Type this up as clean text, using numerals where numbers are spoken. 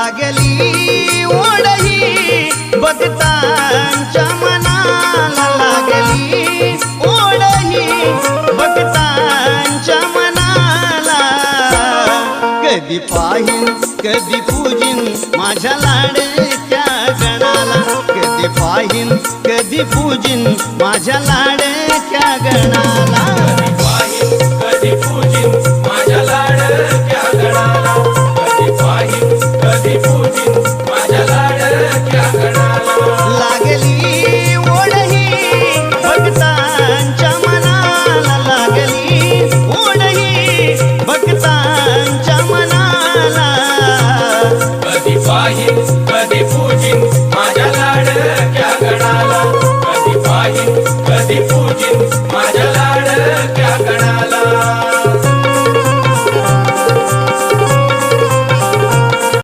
लागली ओढही भक्तांच्या मनाला, लागली ओढही भक्तांच्या मनाला. कधी पाहीन कधी पूजिन माझ्या लाडक्या गणाला, कधी पाहीन कधी पूजिन माझ्या लाडक्या गणाला. कधी पूजिन माझ्या लाडक्या गणाला, कधी पाहीन कधी पूजिन माझ्या लाडक्या गणाला. लागली ओढही भक्तांच्या मनाला, लागली ओढही भक्तांच्या मनाला. कधी पाहीन कधी